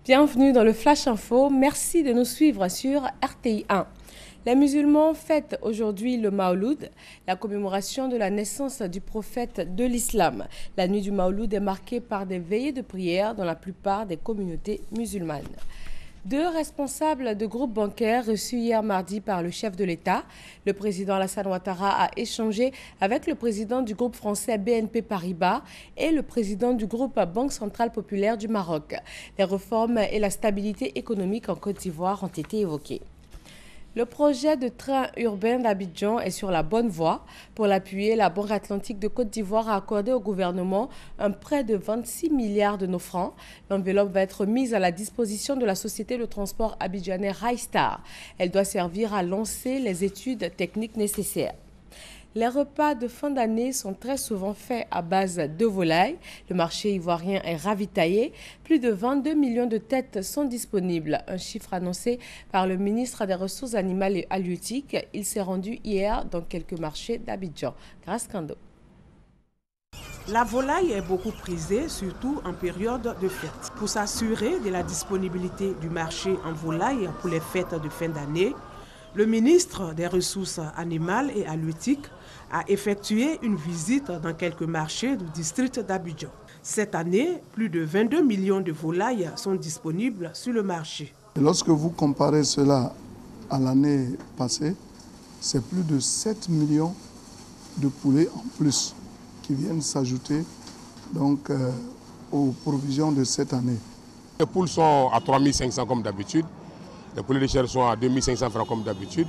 Bienvenue dans le Flash Info. Merci de nous suivre sur RTI 1. Les musulmans fêtent aujourd'hui le Mawlud, la commémoration de la naissance du prophète de l'islam. La nuit du Mawlud est marquée par des veillées de prière dans la plupart des communautés musulmanes. Deux responsables de groupes bancaires reçus hier mardi par le chef de l'État. Le président Alassane Ouattara a échangé avec le président du groupe français BNP Paribas et le président du groupe Banque Centrale Populaire du Maroc. Les réformes et la stabilité économique en Côte d'Ivoire ont été évoquées. Le projet de train urbain d'Abidjan est sur la bonne voie. Pour l'appuyer, la Banque Atlantique de Côte d'Ivoire a accordé au gouvernement un prêt de 26 milliards de nos francs. L'enveloppe va être mise à la disposition de la société de transport abidjanais Raystar. Elle doit servir à lancer les études techniques nécessaires. Les repas de fin d'année sont très souvent faits à base de volaille. Le marché ivoirien est ravitaillé. Plus de 22 millions de têtes sont disponibles. Un chiffre annoncé par le ministre des Ressources animales et halieutiques. Il s'est rendu hier dans quelques marchés d'Abidjan. Grâce Kando. La volaille est beaucoup prisée, surtout en période de fête. Pour s'assurer de la disponibilité du marché en volaille pour les fêtes de fin d'année, le ministre des Ressources animales et halieutiques a effectué une visite dans quelques marchés du district d'Abidjan. Cette année, plus de 22 millions de volailles sont disponibles sur le marché. Et lorsque vous comparez cela à l'année passée, c'est plus de 7 millions de poulets en plus qui viennent s'ajouter donc, aux provisions de cette année. Les poules sont à 3 500 comme d'habitude. Les poulets de chair sont à 2 500 francs comme d'habitude.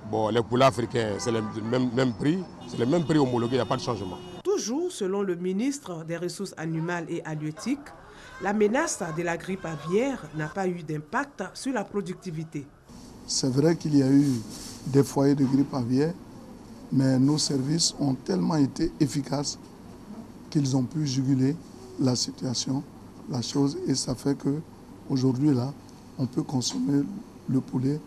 Bon, les poulets africains, c'est le même prix. C'est le même prix homologué, il n'y a pas de changement. Toujours selon le ministre des Ressources animales et halieutiques, la menace de la grippe aviaire n'a pas eu d'impact sur la productivité. C'est vrai qu'il y a eu des foyers de grippe aviaire, mais nos services ont tellement été efficaces qu'ils ont pu juguler la situation, la chose, et ça fait qu'aujourd'hui, là, on peut consommer le poulet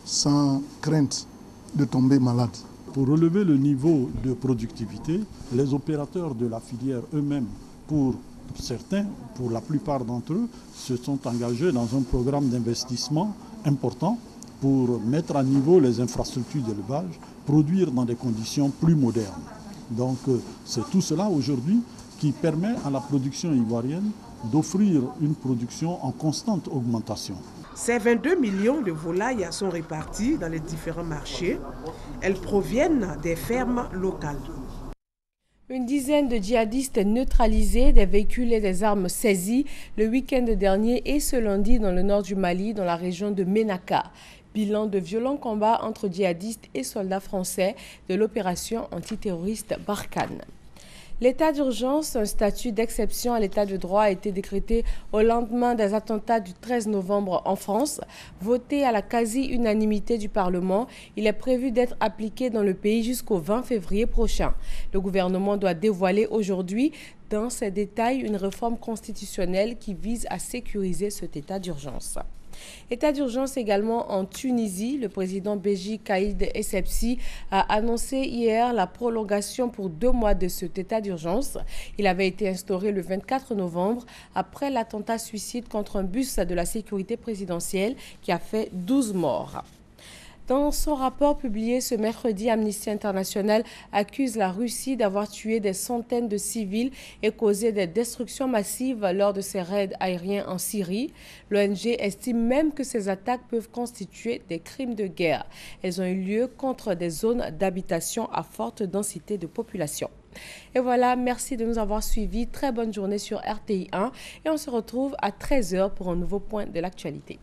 sans crainte de tomber malade. Pour relever le niveau de productivité, les opérateurs de la filière eux-mêmes, pour certains, pour la plupart d'entre eux, se sont engagés dans un programme d'investissement important pour mettre à niveau les infrastructures d'élevage, produire dans des conditions plus modernes. Donc c'est tout cela aujourd'hui qui permet à la production ivoirienne d'offrir une production en constante augmentation. Ces 22 millions de volailles sont réparties dans les différents marchés. Elles proviennent des fermes locales. Une dizaine de djihadistes neutralisés, des véhicules et des armes saisies le week-end dernier et ce lundi dans le nord du Mali, dans la région de Ménaka. Bilan de violents combats entre djihadistes et soldats français de l'opération antiterroriste Barkhane. L'état d'urgence, un statut d'exception à l'état de droit, a été décrété au lendemain des attentats du 13 novembre en France. Voté à la quasi-unanimité du Parlement, il est prévu d'être appliqué dans le pays jusqu'au 20 février prochain. Le gouvernement doit dévoiler aujourd'hui, dans ses détails, une réforme constitutionnelle qui vise à sécuriser cet état d'urgence. État d'urgence également en Tunisie. Le président Béji Caïd Essebsi a annoncé hier la prolongation pour 2 mois de cet état d'urgence. Il avait été instauré le 24 novembre après l'attentat suicide contre un bus de la sécurité présidentielle qui a fait 12 morts. Dans son rapport publié ce mercredi, Amnesty International accuse la Russie d'avoir tué des centaines de civils et causé des destructions massives lors de ses raids aériens en Syrie. L'ONG estime même que ces attaques peuvent constituer des crimes de guerre. Elles ont eu lieu contre des zones d'habitation à forte densité de population. Et voilà, merci de nous avoir suivis. Très bonne journée sur RTI 1 et on se retrouve à 13h pour un nouveau point de l'actualité.